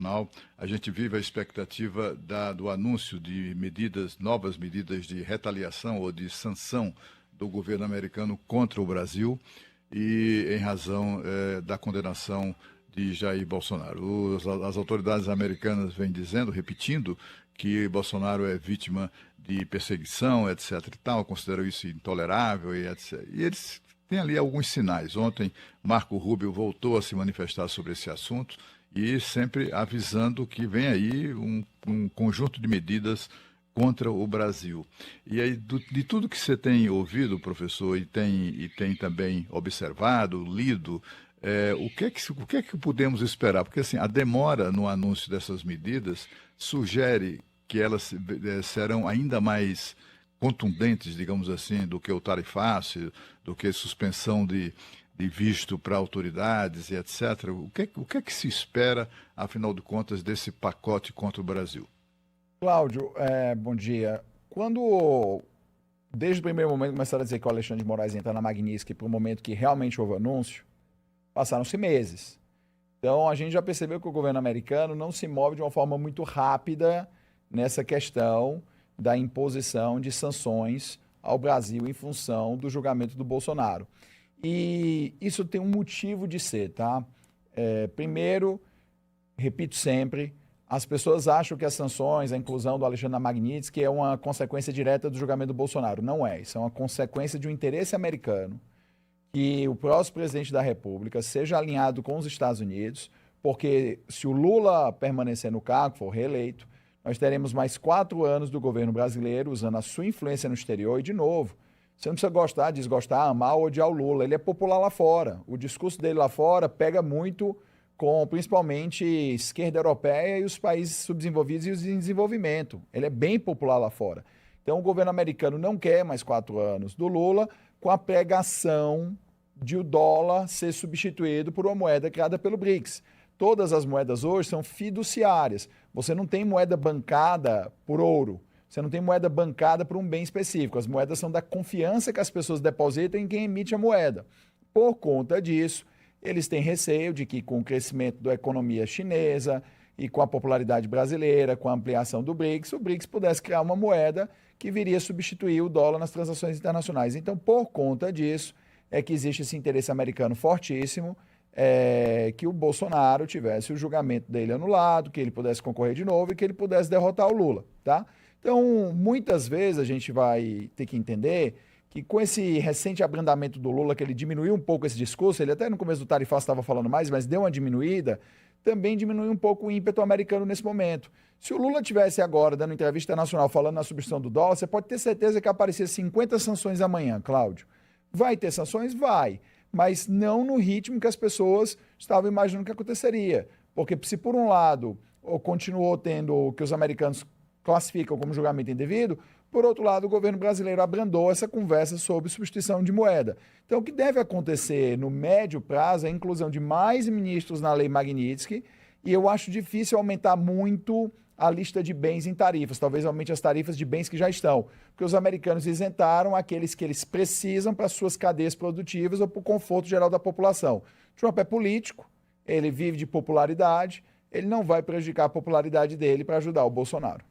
internacional, a gente vive a expectativa do anúncio de novas medidas de retaliação ou de sanção do governo americano contra o Brasil e em razão da condenação de Jair Bolsonaro. As autoridades americanas vêm dizendo, repetindo, que Bolsonaro é vítima de perseguição, etc. e tal, consideram isso intolerável e etc. E eles têm ali alguns sinais. Ontem, Marco Rubio voltou a se manifestar sobre esse assunto e sempre avisando que vem aí um conjunto de medidas contra o Brasil. E aí, de tudo que você tem ouvido, professor, e tem também observado, lido, o que é que podemos esperar? Porque assim, a demora no anúncio dessas medidas sugere que elas serão ainda mais contundentes, digamos assim, do que o tarifaço, do que suspensão de visto para autoridades e etc. O que é que se espera, afinal de contas, desse pacote contra o Brasil? Cláudio, bom dia. Desde o primeiro momento, começaram a dizer que o Alexandre de Moraes entra na Magnitsky para o momento que realmente houve anúncio, passaram-se meses. Então, a gente já percebeu que o governo americano não se move de uma forma muito rápida nessa questão da imposição de sanções ao Brasil em função do julgamento do Bolsonaro. E isso tem um motivo de ser, tá? Primeiro, repito sempre, as pessoas acham que as sanções, a inclusão do Alexandre na Magnitsky é uma consequência direta do julgamento do Bolsonaro. Não é. Isso é uma consequência de um interesse americano que o próximo presidente da República seja alinhado com os Estados Unidos, porque se o Lula permanecer no cargo, for reeleito, nós teremos mais 4 anos do governo brasileiro usando a sua influência no exterior e, de novo, você não precisa gostar, desgostar, amar ou odiar o Lula. Ele é popular lá fora. O discurso dele lá fora pega muito com, principalmente, esquerda europeia e os países subdesenvolvidos e os em desenvolvimento. Ele é bem popular lá fora. Então, o governo americano não quer mais 4 anos do Lula com a pregação de o dólar ser substituído por uma moeda criada pelo BRICS. Todas as moedas hoje são fiduciárias. Você não tem moeda bancada por ouro. Você não tem moeda bancada por um bem específico. As moedas são da confiança que as pessoas depositam em quem emite a moeda. Por conta disso, eles têm receio de que com o crescimento da economia chinesa e com a popularidade brasileira, com a ampliação do BRICS, o BRICS pudesse criar uma moeda que viria substituir o dólar nas transações internacionais. Então, por conta disso, é que existe esse interesse americano fortíssimo, que o Bolsonaro tivesse o julgamento dele anulado, que ele pudesse concorrer de novo e que ele pudesse derrotar o Lula, tá? Então, muitas vezes a gente vai ter que entender que com esse recente abrandamento do Lula, que ele diminuiu um pouco esse discurso, ele até no começo do tarifaço estava falando mais, mas deu uma diminuída, também diminuiu um pouco o ímpeto americano nesse momento. Se o Lula tivesse agora dando entrevista nacional falando na substituição do dólar, você pode ter certeza que aparecer 50 sanções amanhã, Cláudio. Vai ter sanções? Vai, mas não no ritmo que as pessoas estavam imaginando que aconteceria. Porque se por um lado continuou tendo o que os americanos classificam como julgamento indevido, por outro lado, o governo brasileiro abrandou essa conversa sobre substituição de moeda. Então, o que deve acontecer no médio prazo é a inclusão de mais ministros na Lei Magnitsky, e eu acho difícil aumentar muito a lista de bens em tarifas, talvez aumente as tarifas de bens que já estão, porque os americanos isentaram aqueles que eles precisam para suas cadeias produtivas ou para o conforto geral da população. Trump é político, ele vive de popularidade, ele não vai prejudicar a popularidade dele para ajudar o Bolsonaro.